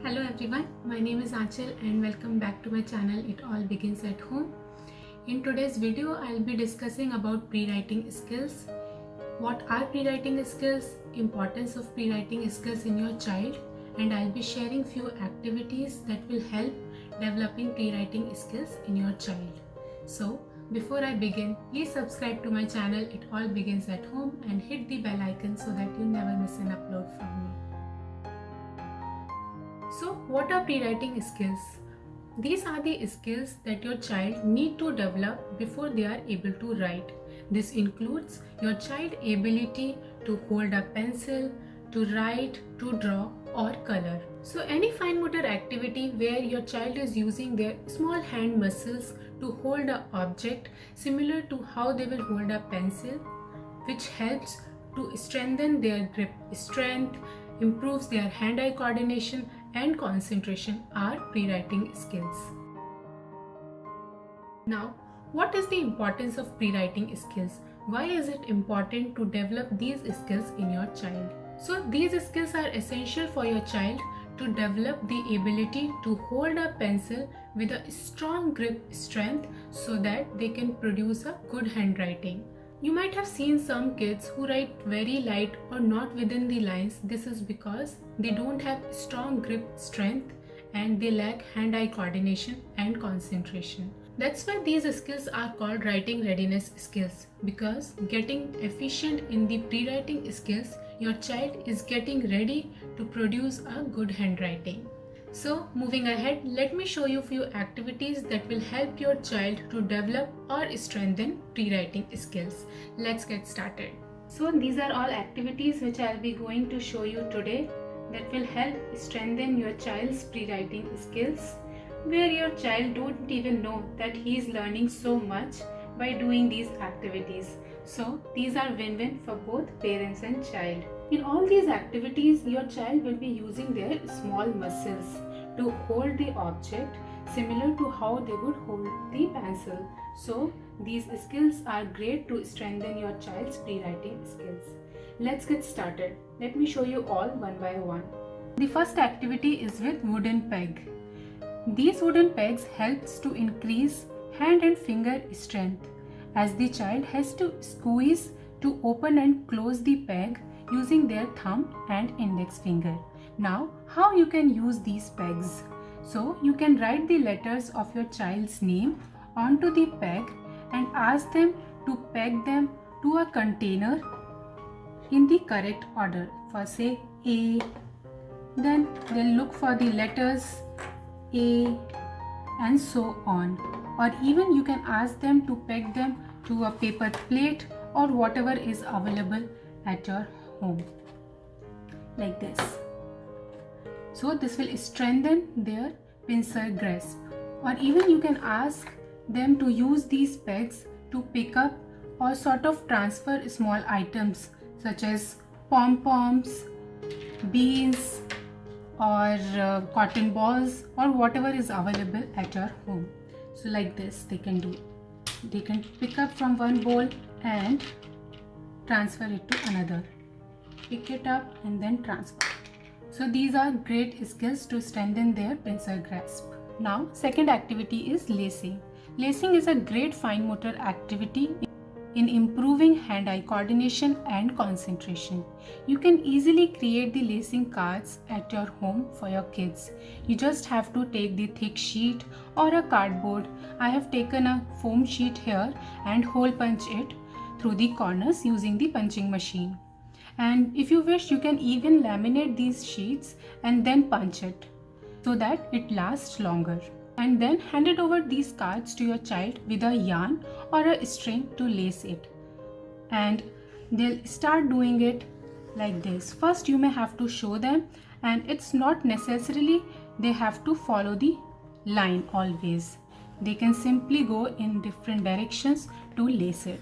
Hello everyone, my name is Aanchal and welcome back to my channel It All Begins at Home. In today's video, I'll be discussing about pre-writing skills. What are pre-writing skills, importance of pre-writing skills in your child, and I'll be sharing few activities that will help developing pre-writing skills in your child. So, before I begin, please subscribe to my channel It All Begins at Home and hit the bell icon so that you never miss an upload from me. So, what are pre-writing skills? These are the skills that your child need to develop before they are able to write. This includes your child ability to hold a pencil, to write, to draw or color. So any fine motor activity where your child is using their small hand muscles to hold an object similar to how they will hold a pencil, which helps to strengthen their grip strength, improves their hand-eye coordination and concentration are pre-writing skills. Now, what is the importance of pre-writing skills? Why is it important to develop these skills in your child? So, these skills are essential for your child to develop the ability to hold a pencil with a strong grip strength so that they can produce a good handwriting. You might have seen some kids who write very light or not within the lines. This is because they don't have strong grip strength and they lack hand-eye coordination and concentration. That's why these skills are called writing readiness skills, because getting efficient in the pre-writing skills, your child is getting ready to produce a good handwriting. So moving ahead, let me show you few activities that will help your child to develop or strengthen pre-writing skills. Let's get started. So these are all activities which I'll be going to show you today that will help strengthen your child's pre-writing skills, where your child don't even know that he is learning so much by doing these activities. So these are win-win for both parents and child. In all these activities, your child will be using their small muscles to hold the object similar to how they would hold the pencil. So these skills are great to strengthen your child's pre-writing skills. Let's get started. Let me show you all one by one. The first activity is with wooden peg. These wooden pegs helps to increase hand and finger strength, as the child has to squeeze to open and close the peg using their thumb and index finger. Now, how you can use these pegs? So, you can write the letters of your child's name onto the peg and ask them to peg them to a container in the correct order. First say A, then they'll look for the letters A and so on. Or even you can ask them to peg them to a paper plate or whatever is available at your home, like this. So this will strengthen their pincer grasp. Or even you can ask them to use these pegs to pick up or sort of transfer small items such as pom-poms, beans or cotton balls or whatever is available at your home. So like this they can do. They can pick up from one bowl and transfer it to another. Pick it up and then transfer. So these are great skills to strengthen their pincer grasp. Now, second activity is lacing. Lacing is a great fine motor activity in improving hand-eye coordination and concentration. You can easily create the lacing cards at your home for your kids. You just have to take the thick sheet or a cardboard. I have taken a foam sheet here and hole punch it through the corners using the punching machine. And if you wish, you can even laminate these sheets and then punch it so that it lasts longer. And then hand it over these cards to your child with a yarn or a string to lace it. And they'll start doing it like this. First you may have to show them, and it's not necessarily they have to follow the line always. They can simply go in different directions to lace it.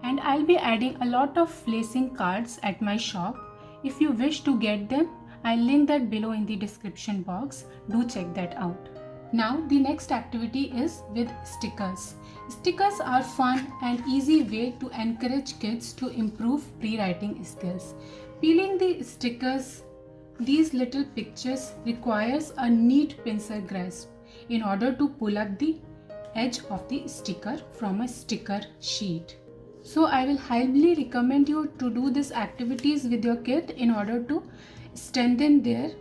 And I'll be adding a lot of lacing cards at my shop. If you wish to get them, I'll link that below in the description box. Do check that out. Now the next activity is with stickers. Stickers are fun and easy way to encourage kids to improve pre-writing skills. Peeling the stickers these little pictures requires a neat pincer grasp in order to pull up the edge of the sticker from a sticker sheet. So I will highly recommend you to do these activities with your kid in order to strengthen their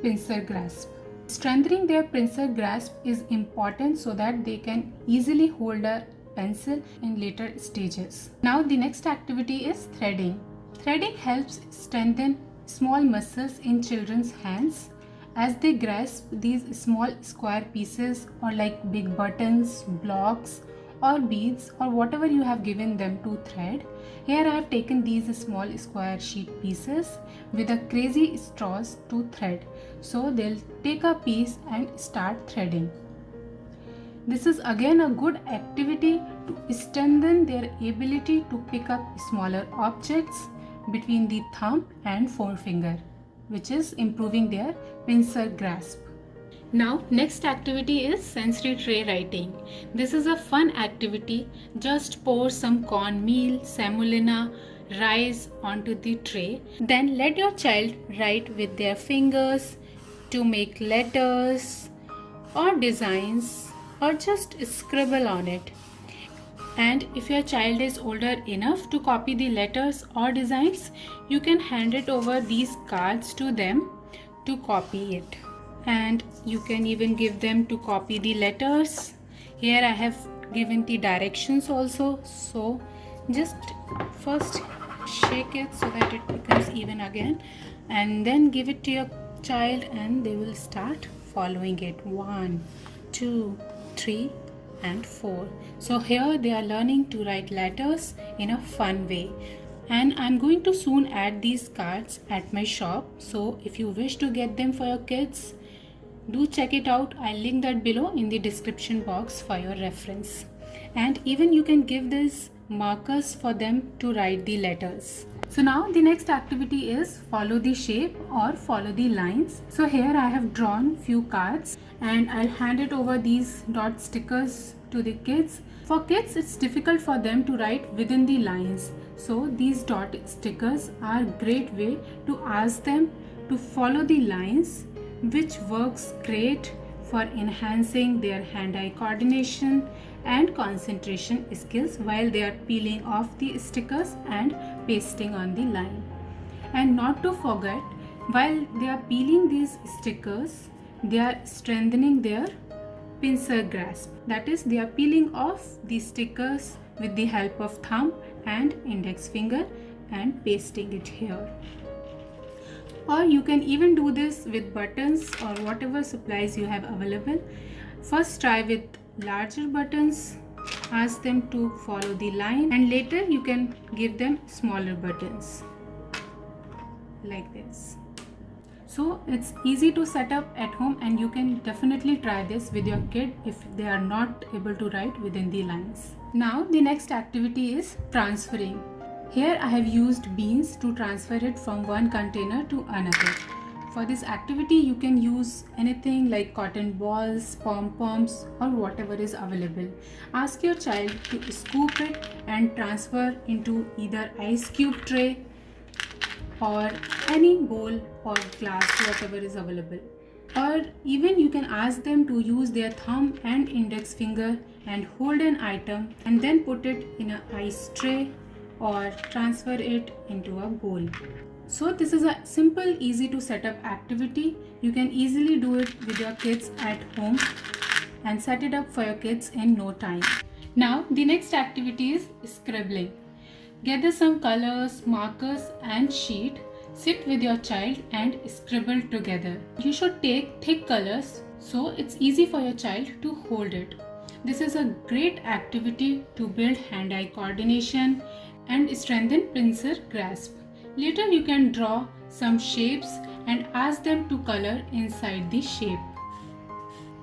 pincer grasp. Strengthening their pincer grasp is important so that they can easily hold a pencil in later stages. Now the next activity is threading. Threading helps strengthen small muscles in children's hands as they grasp these small square pieces or like big buttons, blocks or beads or whatever you have given them to thread. Here I have taken these small square sheet pieces with a crazy straws to thread. So they'll take a piece and start threading. This is again a good activity to strengthen their ability to pick up smaller objects between the thumb and forefinger, which is improving their pincer grasp. Now next activity is sensory tray writing. This is a fun activity. Just pour some cornmeal, semolina, rice onto the tray. Then let your child write with their fingers to make letters or designs or just scribble on it. And if your child is older enough to copy the letters or designs, you can hand it over these cards to them to copy it. And you can even give them to copy the letters. Here I have given the directions also. So just first shake it so that it becomes even again, and then give it to your child and they will start following it. 1, 2, 3 and 4. So here they are learning to write letters in a fun way. And I'm going to soon add these cards at my shop. So if you wish to get them for your kids, do check it out. I'll link that below in the description box for your reference. And even you can give these markers for them to write the letters. So now the next activity is follow the shape or follow the lines. So here I have drawn few cards and I'll hand it over these dot stickers to the kids. For kids, it's difficult for them to write within the lines. So these dot stickers are a great way to ask them to follow the lines, which works great for enhancing their hand-eye coordination and concentration skills while they are peeling off the stickers and pasting on the line. And not to forget, while they are peeling these stickers, they are strengthening their pincer grasp. That is, they are peeling off the stickers with the help of thumb and index finger and pasting it here. Or you can even do this with buttons or whatever supplies you have available. First try with larger buttons, ask them to follow the line, and later you can give them smaller buttons like this. So it's easy to set up at home and you can definitely try this with your kid if they are not able to write within the lines. Now the next activity is transferring. Here I have used beans to transfer it from one container to another. For this activity you can use anything like cotton balls, pom-poms or whatever is available. Ask your child to scoop it and transfer into either ice cube tray or any bowl or glass, whatever is available. Or even you can ask them to use their thumb and index finger and hold an item and then put it in an ice tray or transfer it into a bowl. So this is a simple, easy to set up activity. You can easily do it with your kids at home and set it up for your kids in no time. Now the next activity is scribbling. Gather some colors, markers and sheet. Sit with your child and scribble together. You should take thick colors so it's easy for your child to hold it. This is a great activity to build hand-eye coordination and strengthen pincer grasp. Later you can draw some shapes and ask them to color inside the shape.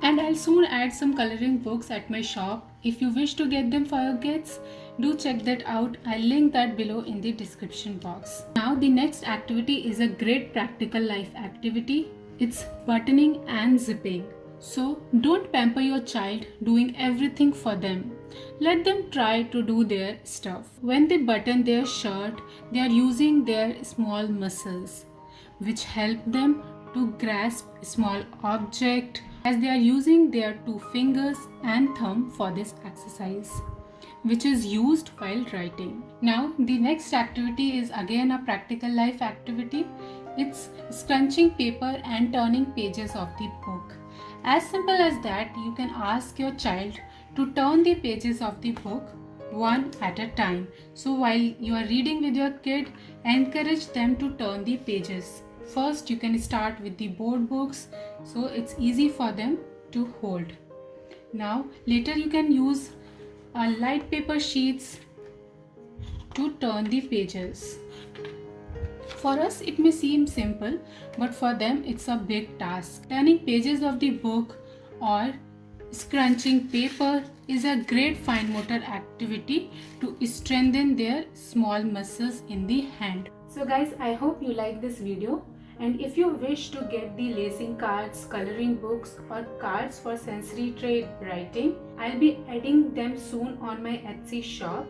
And I'll soon add some coloring books at my shop. If you wish to get them for your kids, do check that out. I'll link that below in the description box. Now the next activity is a great practical life activity. It's buttoning and zipping. So don't pamper your child doing everything for them. Let them try to do their stuff. When they button their shirt, they are using their small muscles, which help them to grasp small object, as they are using their two fingers and thumb for this exercise, which is used while writing. Now the next activity is again a practical life activity. It's scrunching paper and turning pages of the book. As simple as that, you can ask your child to turn the pages of the book one at a time. So while you are reading with your kid, encourage them to turn the pages. First, you can start with the board books, so it's easy for them to hold. Now later you can use light paper sheets to turn the pages. For us it may seem simple, but for them it's a big task. Turning pages of the book or scrunching paper is a great fine motor activity to strengthen their small muscles in the hand. So guys, I hope you like this video, and if you wish to get the lacing cards, coloring books or cards for sensory trade writing, I'll be adding them soon on my Etsy shop.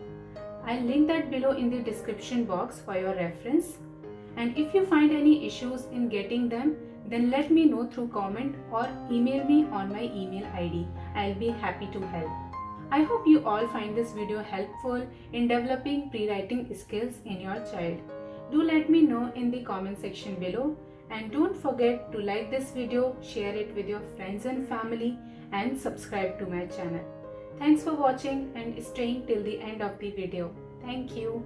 I'll link that below in the description box for your reference. And if you find any issues in getting them, then let me know through comment or email me on my email ID. I'll be happy to help. I hope you all find this video helpful in developing pre-writing skills in your child. Do let me know in the comment section below, and don't forget to like this video, share it with your friends and family, and subscribe to my channel. Thanks for watching and staying till the end of the video. Thank you.